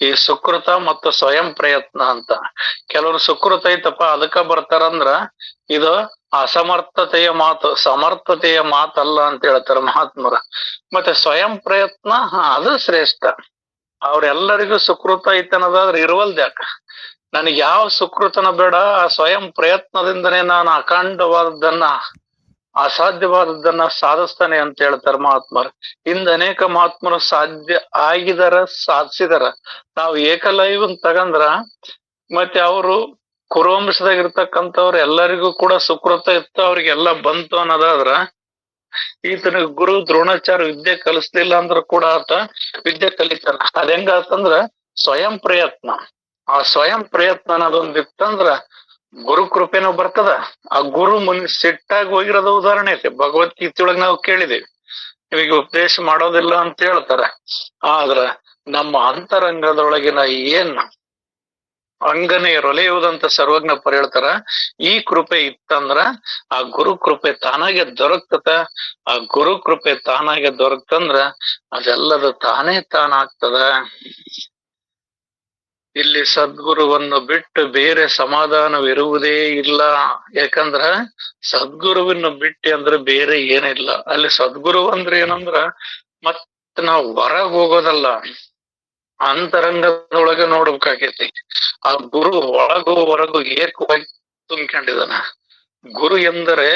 ಈ ಸುಕೃತ ಮತ್ತು ಸ್ವಯಂ ಪ್ರಯತ್ನ ಅಂತ. ಕೆಲವರು ಸುಕೃತ ಐತಪ್ಪ ಅದಕ್ಕ ಬರ್ತಾರಂದ್ರ ಇದು ಅಸಮರ್ಥತೆಯ ಮಾತು, ಸಮರ್ಥತೆಯ ಮಾತಲ್ಲ ಅಂತ ಹೇಳ್ತಾರ ಮಹಾತ್ಮರ. ಮತ್ತೆ ಸ್ವಯಂ ಪ್ರಯತ್ನ ಅದು ಶ್ರೇಷ್ಠ. ಅವ್ರೆಲ್ಲರಿಗೂ ಸುಕೃತ ಐತನದಾದ್ರೆ ಇರುವಲ್ದ್ಯಾಕ, ನನಗೆ ಯಾವ ಸುಕೃತನ ಬೇಡ, ಆ ಸ್ವಯಂ ಪ್ರಯತ್ನದಿಂದನೇ ನಾನು ಅಖಂಡವಾದದ್ದನ್ನ, ಅಸಾಧ್ಯವಾದದ್ದನ್ನ ಸಾಧಿಸ್ತಾನೆ ಅಂತ ಹೇಳ್ತಾರ ಮಹಾತ್ಮರು. ಇಂದ ಅನೇಕ ಮಹಾತ್ಮರು ಸಾಧ್ಯ ಆಗಿದಾರ, ಸಾಧಿಸಿದಾರ. ನಾವು ಏಕಲೈವನ್ ತಗಂದ್ರ ಮತ್ತೆ ಅವರು ಕುರುವಂಶದಾಗ ಇರ್ತಕ್ಕಂಥವ್ರು ಎಲ್ಲರಿಗೂ ಕೂಡ ಸುಕೃತ ಇತ್ತು, ಅವ್ರಿಗೆಲ್ಲ ಬಂತು ಅನ್ನೋದಾದ್ರ ಈತನಿಗೆ ಗುರು ದ್ರೋಣಾಚಾರ್ಯ ವಿದ್ಯೆ ಕಲಿಸ್ಲಿಲ್ಲ ಅಂದ್ರ ಕೂಡ ಆತ ವಿದ್ಯೆ ಕಲಿತಾನ. ಅದ್ ಹೆಂಗಾತಂದ್ರ ಸ್ವಯಂ ಪ್ರಯತ್ನ. ಆ ಸ್ವಯಂ ಪ್ರಯತ್ನ ಅನ್ನೋದೊಂದ್ ಇತ್ತಂದ್ರ ಗುರು ಕೃಪೆನೂ ಬರ್ತದ. ಆ ಗುರು ಸಿಟ್ಟಾಗಿ ಹೋಗಿರೋದ ಉದಾಹರಣೆ ಐತಿ, ಭಗವದ್ಗೀತೆಯೊಳಗ್ ನಾವು ಕೇಳಿದೇವಿ. ನಿಮಗೆ ಉಪದೇಶ ಮಾಡೋದಿಲ್ಲ ಅಂತ ಹೇಳ್ತಾರೆ, ಆದ್ರ ನಮ್ಮ ಅಂತರಂಗದೊಳಗಿನ ಏನ್ ಅಂಗನೇ ರೊಲೆಯುವುದಂತ ಸರ್ವಜ್ಞ ಪರ ಹೇಳ್ತಾರ. ಈ ಕೃಪೆ ಇತ್ತಂದ್ರ ಆ ಗುರು ಕೃಪೆ ತಾನಾಗೆ ದೊರಕ್ತದ. ಆ ಗುರು ಕೃಪೆ ತಾನಾಗೆ ದೊರಕ್ತಂದ್ರ ಅದೆಲ್ಲದು ತಾನೇ ತಾನಾಗ್ತದ. ಇಲ್ಲಿ ಸದ್ಗುರುವನ್ನು ಬಿಟ್ಟು ಬೇರೆ ಸಮಾಧಾನವಿರುವುದೇ ಇಲ್ಲ. ಯಾಕಂದ್ರ ಸದ್ಗುರುವನ್ನು ಬಿಟ್ಟಿ ಅಂದ್ರೆ ಬೇರೆ ಏನಿಲ್ಲ. ಅಲ್ಲಿ ಸದ್ಗುರು ಅಂದ್ರೆ ಏನಂದ್ರ ಮತ್ ನಾವ್ ಹೊರಗ್ ಹೋಗೋದಲ್ಲ, ಅಂತರಂಗದೊಳಗೆ ನೋಡ್ಬೇಕಾಗೈತಿ. ಆ ಗುರು ಒಳಗು ಹೊರಗು ಏಕವಾಗಿ ತುಂಬಿಕೊಂಡಿದಾನ. ಗುರು ಎಂದರೆ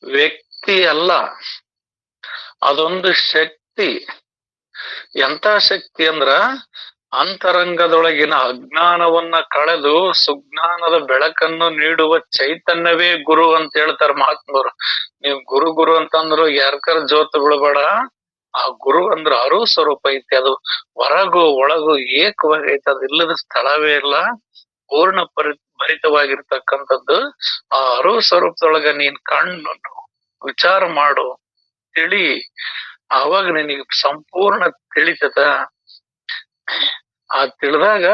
ವ್ಯಕ್ತಿ ಅಲ್ಲ, ಅದೊಂದು ಶಕ್ತಿ. ಎಂತ ಶಕ್ತಿ ಅಂದ್ರ ಅಂತರಂಗದೊಳಗಿನ ಅಜ್ಞಾನವನ್ನ ಕಳೆದು ಸುಜ್ಞಾನದ ಬೆಳಕನ್ನು ನೀಡುವ ಚೈತನ್ಯವೇ ಗುರು ಅಂತ ಹೇಳ್ತಾರ ಮಹಾತ್ಮರು. ನೀವು ಗುರು ಗುರು ಅಂತಂದ್ರು ಯಾರ್ಕರ ಜೋತ್ ಬೀಳ್ಬೇಡ. ಆ ಗುರು ಅಂದ್ರ ಅರು ಸ್ವರೂಪ ಐತಿ. ಅದು ಹೊರಗು ಒಳಗು ಏಕವಾಗೈತಿ. ಅದು ಇಲ್ಲದ ಸ್ಥಳವೇ ಇಲ್ಲ. ಪೂರ್ಣ ಭರಿತವಾಗಿರ್ತಕ್ಕಂಥದ್ದು ಆ ಅರು ಸ್ವರೂಪದೊಳಗ ನೀನ್ ಕಣ್ಣು ವಿಚಾರ ಮಾಡು, ತಿಳಿ. ಆವಾಗ ನಿನಗೆ ಸಂಪೂರ್ಣ ತಿಳಿತದ. ಆ ತಿಳಿದಾಗ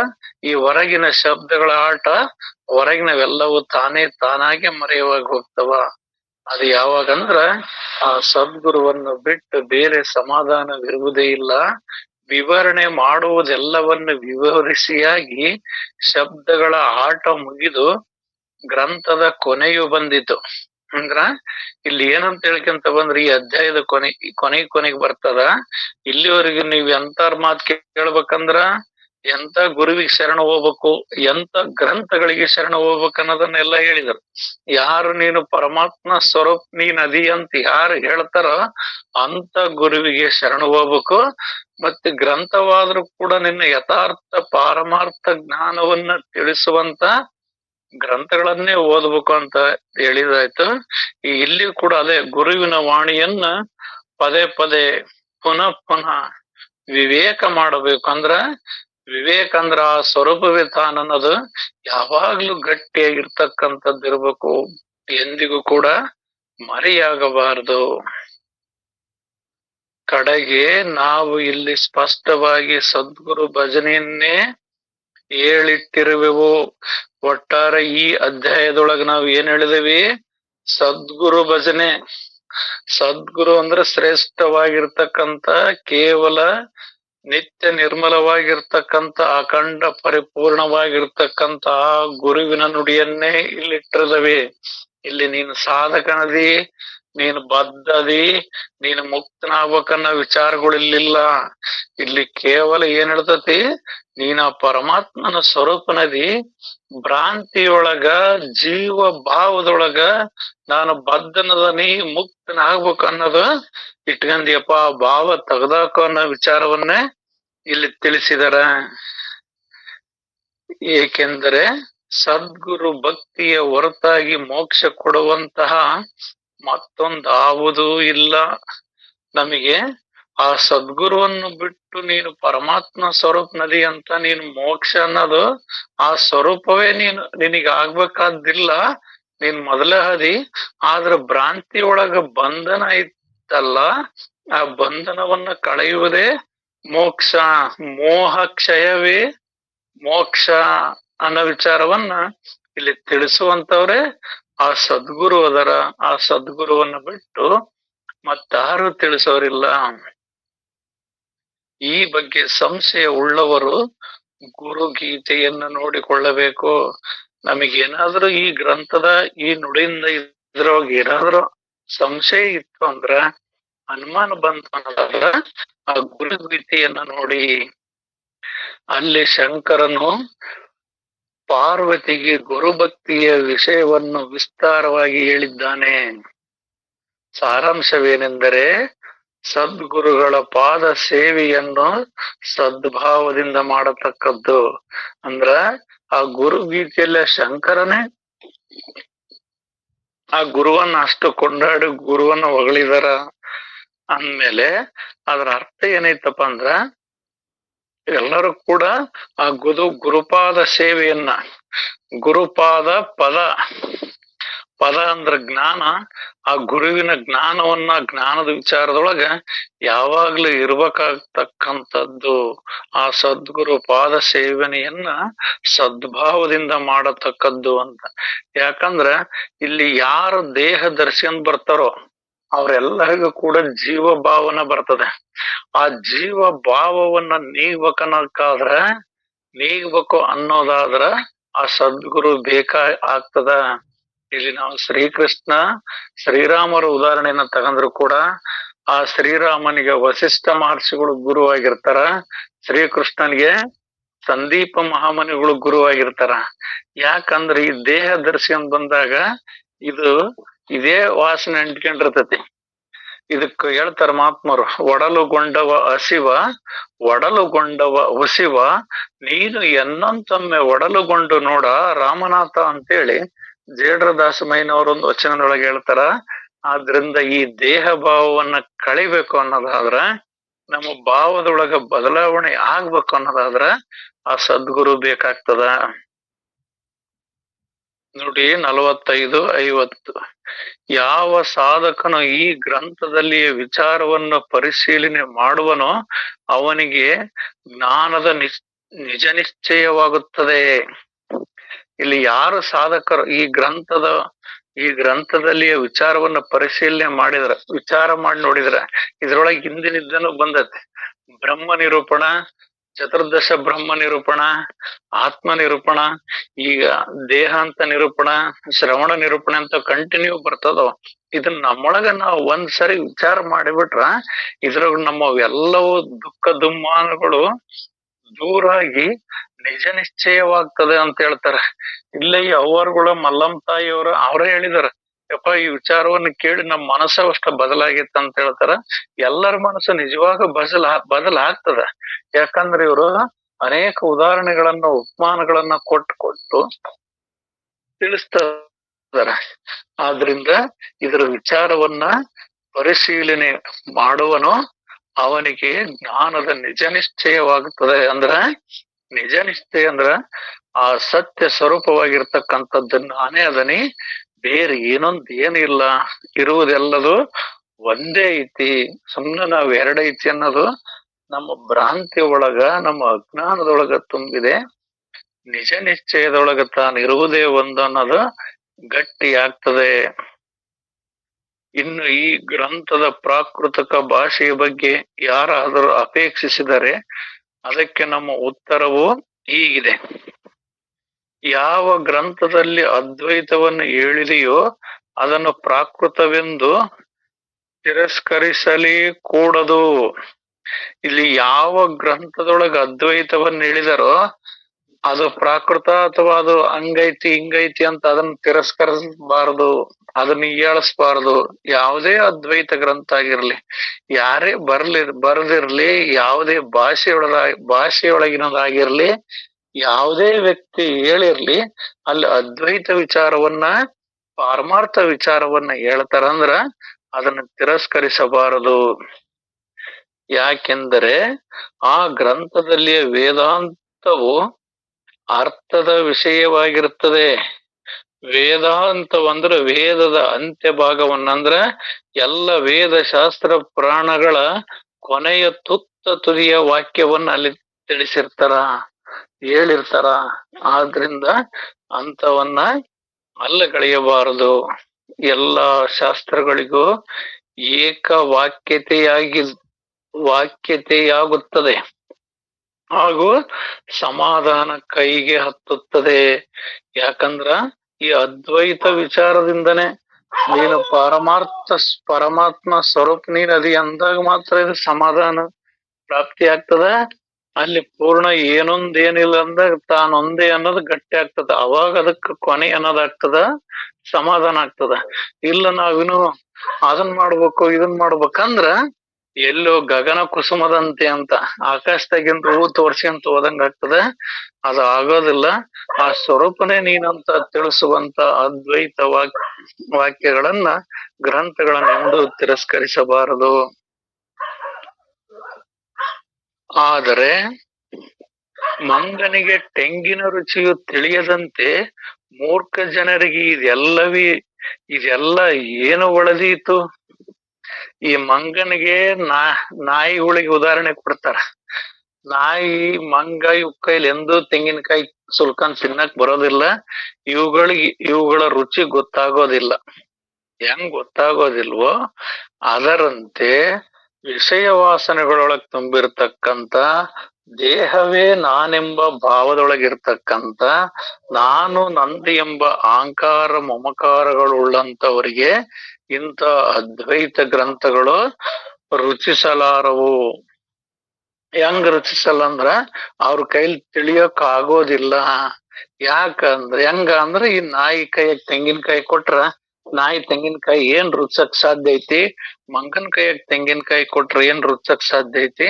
ಈ ಹೊರಗಿನ ಶಬ್ದಗಳ ಆಟ, ಹೊರಗಿನವೆಲ್ಲವೂ ತಾನೇ ತಾನಾಗೆ ಮರೆಯುವಾಗಿ ಹೋಗ್ತವ. ಅದು ಯಾವಾಗಂದ್ರ ಆ ಸದ್ಗುರುವನ್ನು ಬಿಟ್ಟು ಬೇರೆ ಸಮಾಧಾನವಿರುವುದೇ ಇಲ್ಲ. ವಿವರಣೆ ಮಾಡುವುದೆಲ್ಲವನ್ನು ವಿವರಿಸಿಯಾಗಿ ಶಬ್ದಗಳ ಆಟ ಮುಗಿದು ಗ್ರಂಥದ ಕೊನೆಯು ಬಂದಿತು. ಅಂದ್ರ ಇಲ್ಲಿ ಏನಂತ ಹೇಳ್ಕೊಂತ ಬಂದ್ರೆ ಈ ಅಧ್ಯಾಯದ ಕೊನೆಗೆ ಬರ್ತದ. ಇಲ್ಲಿವರೆಗೂ ನೀವ್ ಎಂತಾರ್ ಮಾತ್ ಕೇಳ್ಬೇಕಂದ್ರ ಎಂತ ಗುರುವಿಗೆ ಶರಣ ಹೋಗ್ಬೇಕು, ಎಂತ ಗ್ರಂಥಗಳಿಗೆ ಶರಣ ಹೋಗ್ಬೇಕು ಅನ್ನೋದನ್ನೆಲ್ಲ ಹೇಳಿದರು. ಯಾರು ನೀನು ಪರಮಾತ್ಮ ಸ್ವರೂಪ್ ನೀನ್ ಅದಿ ಅಂತ ಯಾರು ಹೇಳ್ತಾರ ಅಂತ ಗುರುವಿಗೆ ಶರಣ ಹೋಗ್ಬೇಕು. ಮತ್ತೆ ಗ್ರಂಥವಾದ್ರೂ ಕೂಡ ನಿನ್ನ ಯಥಾರ್ಥ ಪಾರಮಾರ್ಥ ಜ್ಞಾನವನ್ನ ತಿಳಿಸುವಂತ ಗ್ರಂಥಗಳನ್ನೇ ಓದ್ಬೇಕು ಅಂತ ಹೇಳಿದಾಯ್ತು. ಇಲ್ಲಿ ಕೂಡ ಅದೇ ಗುರುವಿನ ವಾಣಿಯನ್ನ ಪದೇ ಪದೇ ಪುನಃ ಪುನಃ ವಿವೇಕ ಮಾಡಬೇಕು. ಅಂದ್ರ ವಿವೇಕ ಅಂದ್ರ ಆ ಸ್ವರೂಪವೇ ತಾನನ್ನೋದು ಯಾವಾಗ್ಲೂ ಗಟ್ಟಿಯಾಗಿರ್ತಕ್ಕಂಥದ್ದು ಇರ್ಬೇಕು, ಎಂದಿಗೂ ಕೂಡ ಮರೆಯಾಗಬಾರದು. ಕಡೆಗೆ ನಾವು ಇಲ್ಲಿ ಸ್ಪಷ್ಟವಾಗಿ ಸದ್ಗುರು ಭಜನೆಯನ್ನೇ ಹೇಳಿಟ್ಟಿರುವೆವು. ಒಟ್ಟಾರೆ ಈ ಅಧ್ಯಾಯದೊಳಗ ನಾವು ಏನ್ ಹೇಳಿದೇವಿ? ಸದ್ಗುರು ಭಜನೆ. ಸದ್ಗುರು ಅಂದ್ರೆ ಶ್ರೇಷ್ಠವಾಗಿರ್ತಕ್ಕಂಥ, ಕೇವಲ ನಿತ್ಯ ನಿರ್ಮಲವಾಗಿರ್ತಕ್ಕಂಥ, ಅಖಂಡ ಪರಿಪೂರ್ಣವಾಗಿರ್ತಕ್ಕಂಥ ಗುರುವಿನ ನುಡಿಯನ್ನೇ ಇಲ್ಲಿಟ್ಟಿರದವಿ. ಇಲ್ಲಿ ನೀನು ಸಾಧಕನದಿ, ನೀನು ಬದ್ಧದಿ, ನೀನು ಮುಕ್ತನಾಗ್ಬೇಕನ್ನೋ ವಿಚಾರಗಳಿಲ್ಲ. ಇಲ್ಲಿ ಕೇವಲ ಏನ್ ಹೇಳ್ತತಿ? ನೀನ ಪರಮಾತ್ಮನ ಸ್ವರೂಪನದಿ. ಭ್ರಾಂತಿಯೊಳಗ ಜೀವ ಭಾವದೊಳಗ ನಾನು ಬದ್ಧನದನಿ, ಮುಕ್ತನಾಗ್ಬೇಕು ಅನ್ನೋದು ಇಟ್ಕಂದಿಯಪ್ಪ. ಭಾವ ತೆಗ್ದಾಕೋ ಅನ್ನೋ ವಿಚಾರವನ್ನೇ ಇಲ್ಲಿ ತಿಳಿಸಿದಾರ. ಏಕೆಂದರೆ ಸದ್ಗುರು ಭಕ್ತಿಯ ಹೊರತಾಗಿ ಮೋಕ್ಷ ಕೊಡುವಂತಹ ಮತ್ತೊಂದಾವುದೂ ಇಲ್ಲ ನಮಗೆ. ಆ ಸದ್ಗುರುವನ್ನು ಬಿಟ್ಟು ನೀನು ಪರಮಾತ್ಮ ಸ್ವರೂಪ ನದಿ ಅಂತ ನೀನು ಮೋಕ್ಷ ಅನ್ನೋದು ಆ ಸ್ವರೂಪವೇ ನಿನಗೆ ಆಗ್ಬೇಕಾದಿಲ್ಲ. ನೀನ್ ಮೊದಲೇ ಹದಿ. ಆದ್ರ ಭ್ರಾಂತಿ ಒಳಗ ಬಂಧನ ಇತ್ತಲ್ಲ, ಆ ಬಂಧನವನ್ನ ಕಳೆಯುವುದೇ ಮೋಕ್ಷ. ಮೋಹ ಕ್ಷಯವೇ ಮೋಕ್ಷ ಅನ್ನೋ ವಿಚಾರವನ್ನ ಇಲ್ಲಿ ತಿಳಿಸುವಂತವ್ರೆ ಆ ಸದ್ಗುರು ಅದರ. ಆ ಸದ್ಗುರುವನ್ನ ಬಿಟ್ಟು ಮತ್ತಾರು ತಿಳಿಸೋರಿಲ್ಲ. ಈ ಬಗ್ಗೆ ಸಂಶಯ ಉಳ್ಳವರು ಗುರು ಗೀತೆಯನ್ನು ನೋಡಿಕೊಳ್ಳಬೇಕು. ನಮಗೇನಾದ್ರೂ ಈ ಗ್ರಂಥದ ಈ ನುಡಿಯಿಂದ ಇದ್ರೊಳಗೆ ಏನಾದ್ರೂ ಸಂಶಯ ಇತ್ತು ಅಂದ್ರ, ಅನುಮಾನ ಬಂತು ಅನ್ನೋದಾದ್ರ ಆ ಗುರು ಗೀತೆಯನ್ನ ನೋಡಿ. ಅಲ್ಲಿ ಶಂಕರನು ಪಾರ್ವತಿಗೆ ಗುರುಭಕ್ತಿಯ ವಿಷಯವನ್ನು ವಿಸ್ತಾರವಾಗಿ ಹೇಳಿದ್ದಾನೆ. ಸಾರಾಂಶವೇನೆಂದರೆ, ಸದ್ಗುರುಗಳ ಪಾದ ಸೇವೆಯನ್ನು ಸದ್ಭಾವದಿಂದ ಮಾಡತಕ್ಕದ್ದು. ಅಂದ್ರ ಆ ಗುರು ಗೀತೆಯಲ್ಲ ಶಂಕರನೇ ಆ ಗುರುವನ್ನ ಅಷ್ಟು ಕೊಂಡಾಡಿ ಗುರುವನ್ನ ಹೊಗಳಿದಾರ ಅಂದ್ಮೇಲೆ ಅದರ ಅರ್ಥ ಏನೈತಪ್ಪ ಅಂದ್ರ ಎಲ್ಲರೂ ಕೂಡ ಆ ಗುರುಪಾದ ಸೇವೆಯನ್ನ, ಗುರುಪಾದ ಪದ ಅಂದ್ರ ಜ್ಞಾನ, ಆ ಗುರುವಿನ ಜ್ಞಾನವನ್ನ ಜ್ಞಾನದ ವಿಚಾರದೊಳಗ ಯಾವಾಗ್ಲೂ ಇರ್ಬೇಕಾಗ್ತಕ್ಕಂಥದ್ದು. ಆ ಸದ್ಗುರು ಪಾದ ಸೇವನೆಯನ್ನ ಸದ್ಭಾವದಿಂದ ಮಾಡತಕ್ಕದ್ದು ಅಂತ. ಯಾಕಂದ್ರ ಇಲ್ಲಿ ಯಾರು ದೇಹ ದರ್ಶನ್ ಬರ್ತಾರೋ ಅವ್ರೆಲ್ಲರಿಗೂ ಕೂಡ ಜೀವ ಭಾವನ ಬರ್ತದೆ. ಆ ಜೀವ ಭಾವವನ್ನ ನೀಗ್ಬೇಕು ಅನ್ನೋದಾದ್ರ ಆ ಸದ್ಗುರು ಆಗ್ತದ. ಇಲ್ಲಿ ನಾವು ಶ್ರೀರಾಮರ ಉದಾಹರಣೆಯನ್ನ ತಗಂದ್ರು ಕೂಡ ಆ ಶ್ರೀರಾಮನಿಗೆ ವಸಿಷ್ಠ ಮಹರ್ಷಿಗಳು ಗುರುವಾಗಿರ್ತಾರ, ಶ್ರೀಕೃಷ್ಣನಿಗೆ ಸಂದೀಪ ಮಹಾಮನಿಗಳು ಗುರುವಾಗಿರ್ತಾರ. ಯಾಕಂದ್ರೆ ಈ ದೇಹ ದರ್ಶನ ಬಂದಾಗ ಇದೇ ವಾಸನೆ ಅಂಟ್ಕೊಂಡಿರ್ತತಿ. ಇದಕ್ಕ ಹೇಳ್ತಾರ ಮಹಾತ್ಮರು, ಒಡಲುಗೊಂಡವ ಹುಸಿವ ನೀನು ಎನ್ನಂತೊಮ್ಮೆ ಒಡಲುಗೊಂಡು ನೋಡ ರಾಮನಾಥ ಅಂತೇಳಿ ಜೇಡ್ರ ದಾಸಮಯ್ಯನವರೊಂದು ವಚನದೊಳಗೆ ಹೇಳ್ತಾರ. ಆದ್ರಿಂದ ಈ ದೇಹ ಭಾವವನ್ನ ಕಳಿಬೇಕು ಅನ್ನೋದಾದ್ರ, ನಮ್ಮ ಭಾವದೊಳಗ ಬದಲಾವಣೆ ಆಗ್ಬೇಕು ಅನ್ನೋದಾದ್ರ ಆ ಸದ್ಗುರು ಬೇಕಾಗ್ತದ. ನೋಡಿ 45-50 ಯಾವ ಸಾಧಕನು ಈ ಗ್ರಂಥದಲ್ಲಿಯ ವಿಚಾರವನ್ನು ಪರಿಶೀಲನೆ ಮಾಡುವನೋ ಅವನಿಗೆ ಜ್ಞಾನದ ನಿಜ ನಿಶ್ಚಯವಾಗುತ್ತದೆ. ಇಲ್ಲಿ ಯಾರು ಸಾಧಕರು ಈ ಗ್ರಂಥದಲ್ಲಿಯ ವಿಚಾರವನ್ನ ಪರಿಶೀಲನೆ ವಿಚಾರ ಮಾಡಿ ನೋಡಿದ್ರ ಇದ್ರೊಳಗೆ ಹಿಂದಿನಿದ್ದನು ಬಂದತೆ. ಬ್ರಹ್ಮ ನಿರೂಪಣ, ಚತುರ್ದಶ ಬ್ರಹ್ಮ ನಿರೂಪಣ, ಆತ್ಮ ನಿರೂಪಣ, ಈಗ ದೇಹಾಂತ ನಿರೂಪಣ, ಶ್ರವಣ ನಿರೂಪಣೆ ಅಂತ ಕಂಟಿನ್ಯೂ ಬರ್ತದೋ. ಇದನ್ನ ನಮ್ಮೊಳಗ ನಾವು ಒಂದ್ಸರಿ ವಿಚಾರ ಮಾಡಿಬಿಟ್ರ ಇದ್ರಾಗ ನಮ್ಮ ಎಲ್ಲವೂ ದುಃಖ ದುಮ್ಮಾನಗಳು ದೂರಾಗಿ ನಿಜ ನಿಶ್ಚಯವಾಗ್ತದೆ ಅಂತ ಹೇಳ್ತಾರೆ. ಇಲ್ಲೇ ಈ ಅವ್ವರುಗಳ ಮಲ್ಲಮ್ಮ ತಾಯಿಯವರು ಅವರೇ ಹೇಳಿದಾರ, ಯಪ್ಪ ಈ ವಿಚಾರವನ್ನು ಕೇಳಿ ನಮ್ಮ ಮನಸ್ಸ ಅಷ್ಟ ಬದಲಾಗಿತ್ತ ಅಂತ ಹೇಳ್ತಾರ. ಎಲ್ಲರ ಮನಸ್ಸು ನಿಜವಾಗ ಬದಲಾಗ್ತದ. ಯಾಕಂದ್ರೆ ಇವರು ಅನೇಕ ಉದಾಹರಣೆಗಳನ್ನ ಉಪಮಾನಗಳನ್ನ ಕೊಟ್ಟು ತಿಳಿಸ್ತಾರ. ಆದ್ರಿಂದ ಇದರ ವಿಚಾರವನ್ನ ಪರಿಶೀಲನೆ ಮಾಡುವನು ಅವನಿಗೆ ಜ್ಞಾನದ ನಿಜ ನಿಶ್ಚಯವಾಗುತ್ತದೆ. ನಿಜ ನಿಶ್ಚಯ ಅಂದ್ರ ಆ ಸತ್ಯ ಸ್ವರೂಪವಾಗಿರ್ತಕ್ಕಂಥದ್ದನ್ನ ನಾನೇ ಅದನಿ, ಬೇರೆ ಏನಿಲ್ಲ, ಇರುವುದೆಲ್ಲದು ಒಂದೇ ಐತಿ. ಸುಮ್ನೆ ನಾವ್ ಎರಡೈತಿ ಅನ್ನೋದು ನಮ್ಮ ಭ್ರಾಂತಿ ಒಳಗ, ನಮ್ಮ ಅಜ್ಞಾನದೊಳಗ ತುಂಬಿದೆ. ನಿಜ ನಿಶ್ಚಯದೊಳಗ ತಾನಿರುವುದೇ ಒಂದು ಅನ್ನೋದು ಗಟ್ಟಿ ಆಗ್ತದೆ. ಇನ್ನು ಈ ಗ್ರಂಥದ ಪ್ರಾಕೃತಿಕ ಭಾಷೆಯ ಬಗ್ಗೆ ಯಾರಾದರೂ ಅಪೇಕ್ಷಿಸಿದರೆ ಅದಕ್ಕೆ ನಮ್ಮ ಉತ್ತರವು ಹೀಗಿದೆ. ಯಾವ ಗ್ರಂಥದಲ್ಲಿ ಅದ್ವೈತವನ್ನು ಹೇಳಿದೆಯೋ ಅದನ್ನು ಪ್ರಾಕೃತವೆಂದು ತಿರಸ್ಕರಿಸಲಿ ಕೂಡದು. ಇಲ್ಲಿ ಯಾವ ಗ್ರಂಥದೊಳಗ ಅದ್ವೈತವನ್ನು ಹೇಳಿದಾರೋ ಅದು ಪ್ರಾಕೃತ ಅಥವಾ ಅದು ಹಂಗೈತಿ ಹಿಂಗೈತಿ ಅಂತ ಅದನ್ನ ತಿರಸ್ಕರಿಸಬಾರದು, ಅದನ್ನ ಹೀಯಾಳಿಸಬಾರದು. ಯಾವುದೇ ಅದ್ವೈತ ಗ್ರಂಥ ಆಗಿರ್ಲಿ, ಯಾರೇ ಬರ್ದಿರ್ಲಿ, ಯಾವುದೇ ಭಾಷೆಯೊಳಗಿನದಾಗಿರ್ಲಿ, ಯಾವುದೇ ವ್ಯಕ್ತಿ ಹೇಳಿರ್ಲಿ, ಅಲ್ಲಿ ಅದ್ವೈತ ವಿಚಾರವನ್ನ, ಪಾರಮಾರ್ಥ ವಿಚಾರವನ್ನ ಹೇಳ್ತಾರಂದ್ರ ಅದನ್ನ ತಿರಸ್ಕರಿಸಬಾರದು. ಯಾಕೆಂದರೆ ಆ ಗ್ರಂಥದಲ್ಲಿ ವೇದಾಂತವು ಅರ್ಥದ ವಿಷಯವಾಗಿರುತ್ತದೆ. ವೇದಾಂತವಂದ್ರೆ ವೇದದ ಅಂತ್ಯ ಭಾಗವನ್ನಂದ್ರ ಎಲ್ಲ ವೇದ ಶಾಸ್ತ್ರ ಪುರಾಣಗಳ ಕೊನೆಯ ತುದಿಯ ವಾಕ್ಯವನ್ನ ಅಲ್ಲಿ ಹೇಳಿರ್ತಾರ. ಆದ್ರಿಂದ ಅಂತವನ್ನ ಅಲ್ಲಗಳೆಯಬಾರದು. ಎಲ್ಲ ಶಾಸ್ತ್ರಗಳಿಗೂ ಏಕ ವಾಕ್ಯತೆಯಾಗುತ್ತದೆ ಹಾಗೂ ಸಮಾಧಾನ ಕೈಗೆ ಹತ್ತುತ್ತದೆ. ಯಾಕಂದ್ರ ಈ ಅದ್ವೈತ ವಿಚಾರದಿಂದನೇ ನೀನು ಪರಮಾತ್ಮ ಸ್ವರೂಪ ನೀನ್ ಅದಿ ಅಂದಾಗ ಮಾತ್ರ ಇದು ಸಮಾಧಾನ ಪ್ರಾಪ್ತಿ ಆಗ್ತದ. ಅಲ್ಲಿ ಪೂರ್ಣ ಏನಿಲ್ಲ ಅಂದಾಗ ತಾನೊಂದೇ ಅನ್ನೋದು ಗಟ್ಟಿ ಆಗ್ತದ. ಅವಾಗ ಅದಕ್ಕೆ ಕೊನೆ ಅನ್ನೋದಾಗ್ತದ, ಸಮಾಧಾನ ಆಗ್ತದ. ಇಲ್ಲ ನಾವಿನ್ನು ಅದನ್ ಮಾಡ್ಬೇಕು ಇದನ್ ಮಾಡ್ಬೇಕಂದ್ರ ಎಲ್ಲೋ ಗಗನ ಕುಸುಮದಂತೆ ಅಂತ ಆಕಾಶದಾಗಿಂದ ಹೂ ತೋರ್ಸ್ಕೊಂತ ಹೋದಂಗ ಆಗ್ತದೆ. ಅದು ಆಗೋದಿಲ್ಲ. ಆ ಸ್ವರೂಪನೇ ನೀನಂತ ತಿಳಿಸುವಂತ ಅದ್ವೈತ ವಾಕ್ಯಗಳನ್ನ ಗ್ರಂಥಗಳನ್ನೆಂದು ತಿರಸ್ಕರಿಸಬಾರದು. ಆದರೆ ಮಂಗನಿಗೆ ತೆಂಗಿನ ರುಚಿಯು ತಿಳಿಯದಂತೆ ಮೂರ್ಖ ಜನರಿಗೆ ಇದೆಲ್ಲ ಏನು ಒಳದೀತು. ಈ ಮಂಗನಿಗೆ ನಾಯಿಗಳಿಗೆ ಉದಾಹರಣೆ ಕೊಡ್ತಾರ. ನಾಯಿ, ಮಂಗ ಇವ್ ಕೈಲಿ ಎಂದೂ ತೆಂಗಿನಕಾಯಿ ಸುಲ್ಕೊಂಡ್ ತಿನ್ನಕ್ ಬರೋದಿಲ್ಲ. ಇವುಗಳ ರುಚಿ ಗೊತ್ತಾಗೋದಿಲ್ಲ. ಹೆಂಗ್ ಗೊತ್ತಾಗೋದಿಲ್ವೋ ಅದರಂತೆ ವಿಷಯ ವಾಸನೆಗಳೊಳಗ್ ತುಂಬಿರ್ತಕ್ಕಂತ ದೇಹವೇ ನಾನೆಂಬ ಭಾವದೊಳಗಿರ್ತಕ್ಕಂತ ನಾನು ನಂದು ಎಂಬ ಅಹಂಕಾರ ಮಮಕಾರಗಳುಳ್ಳಂತವರಿಗೆ ಇಂಥ ಅದ್ವೈತ ಗ್ರಂಥಗಳು ರುಚಿಸಲಾರವು. ಹೆಂಗ್ ರುಚಿಸಲ್ಲ ಅವ್ರ ಕೈಲಿ ತಿಳಿಯೋಕ್ ಆಗೋದಿಲ್ಲ. ಹೆಂಗ ಈ ನಾಯಿ ಕೈಯಾಗ ತೆಂಗಿನಕಾಯಿ ಕೊಟ್ರ ನಾಯಿ ತೆಂಗಿನಕಾಯಿ ಏನ್ ರುಚಕ್ ಸಾಧ್ಯ ಐತಿ, ಮಂಗನ್ ಕೈಯಾಗ ತೆಂಗಿನಕಾಯಿ ಕೊಟ್ರ ಏನ್ ರುಚಕ್ ಸಾಧ್ಯ ಐತಿ.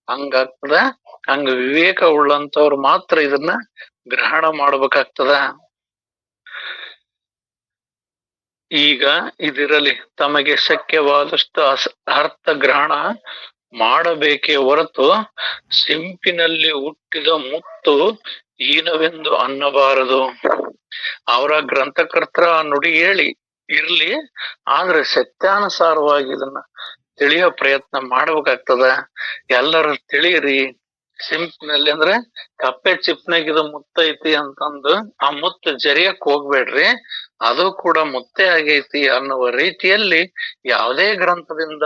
ಹಂಗಾಗ್ತದ. ಹಂಗ ವಿವೇಕ ಉಳ್ಳಂತವ್ರು ಮಾತ್ರ ಇದನ್ನ ಗ್ರಹಣ ಮಾಡ್ಬೇಕಾಗ್ತದ. ಈಗ ಇದಿರಲಿ, ತಮಗೆ ಶಕ್ಯವಾದಷ್ಟು ಅರ್ಥ ಗ್ರಹಣ ಮಾಡಬೇಕೇ ಹೊರತು ಸಿಂಪಿನಲ್ಲಿ ಹುಟ್ಟಿದ ಮುತ್ತು ಹೀನವೆಂದು ಅನ್ನಬಾರದು. ಅವರ ಗ್ರಂಥಕರ್ತರ ನುಡಿ ಇರ್ಲಿ, ಆದ್ರೆ ಸತ್ಯಾನುಸಾರವಾಗಿ ಇದನ್ನ ತಿಳಿಯೋ ಪ್ರಯತ್ನ ಮಾಡ್ಬೇಕಾಗ್ತದ. ಎಲ್ಲರೂ ತಿಳಿಯಿರಿ. ಸಿಂಪಿನಲ್ಲಿ ಅಂದ್ರೆ ಕಪ್ಪೆ ಚಿಪ್ನಾಗ ಇದು ಮುತ್ತೈತಿ ಅಂತಂದು ಆ ಮುತ್ತು ಜರಿಯಕ್ ಹೋಗ್ಬೇಡ್ರಿ. ಅದು ಕೂಡ ಮುತ್ತೆ ಆಗೈತಿ ಅನ್ನುವ ರೀತಿಯಲ್ಲಿ ಯಾವುದೇ ಗ್ರಂಥದಿಂದ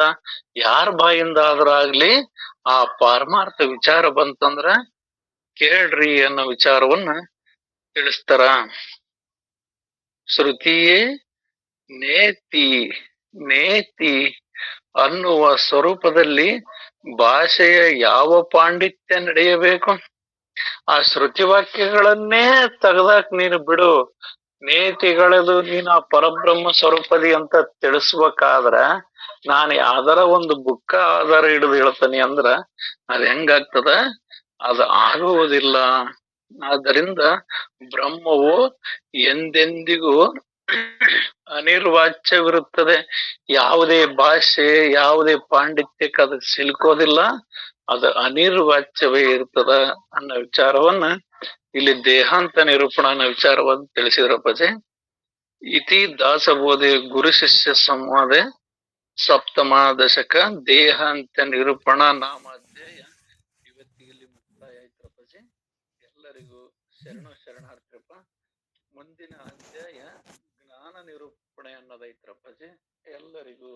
ಯಾರ ಬಾಯಿಂದ ಆದ್ರಾಗ್ಲಿ ಆ ಪಾರಮಾರ್ಥ ವಿಚಾರ ಬಂತಂದ್ರ ಕೇಳ್ರಿ ಅನ್ನೋ ವಿಚಾರವನ್ನ ತಿಳಿಸ್ತಾರ. ಶ್ರುತಿಯೇ ನೇತಿ ನೇತಿ ಅನ್ನುವ ಸ್ವರೂಪದಲ್ಲಿ ಭಾಷೆಯ ಯಾವ ಪಾಂಡಿತ್ಯ ನಡೆಯಬೇಕು. ಆ ಶ್ರುತಿ ವಾಕ್ಯಗಳನ್ನೇ ತೆಗ್ದಾಕ್ ನೀನು ಬಿಡು. ನೇತಿಗಳದು ನೀನು ಆ ಪರಬ್ರಹ್ಮ ಸ್ವರೂಪದಿ ಅಂತ ತಿಳಿಸ್ಬೇಕಾದ್ರ ನಾನು ಯಾವ್ದಾರ ಒಂದು ಬುಕ್ಕ ಆಧಾರ ಹಿಡಿದು ಹೇಳ್ತಾನೆ ಅಂದ್ರ ಅದ್ ಹೆಂಗಾಗ್ತದ, ಅದು ಆಗುವುದಿಲ್ಲ. ಆದ್ದರಿಂದ ಬ್ರಹ್ಮವು ಎಂದೆಂದಿಗೂ ಅನಿರ್ವಾಚ್ಯವಿರುತ್ತದೆ. ಯಾವುದೇ ಭಾಷೆ, ಯಾವುದೇ ಪಾಂಡಿತ್ಯಕ್ಕೆ ಅದು ಸಿಲ್ಕೋದಿಲ್ಲ. ಅದು ಅನಿರ್ವಾಚ್ಯವೇ ಇರ್ತದ ಅನ್ನೋ ವಿಚಾರವನ್ನ ಇಲ್ಲಿ ದೇಹಾಂತ ನಿರೂಪಣ ಅನ್ನೋ ವಿಚಾರವನ್ನು ತಿಳಿಸಿದ್ರ ಪಜೆ. ಇತಿ ದಾಸಬೋಧೆ ಗುರು ಶಿಷ್ಯ ಸಂವಾದ ಸಪ್ತಮ ದಶಕ ದೇಹಾಂತ ನಿರೂಪಣ ನಾಮಾಧ್ಯಾಯ ಇವತ್ತಿಗೆ ಮುಕ್ತಾಯ ಆಯ್ತು ಪಜೆ. ಎಲ್ಲರಿಗೂ ಶರಣಾರ್ಥಿಯಪ್ಪ. ಮುಂದಿನ ಅಧ್ಯಾಯ ಜ್ಞಾನ ನಿರೂಪಣೆ ಅನ್ನೋದೈತ್ರಪ್ಪಜಿ. ಎಲ್ಲರಿಗೂ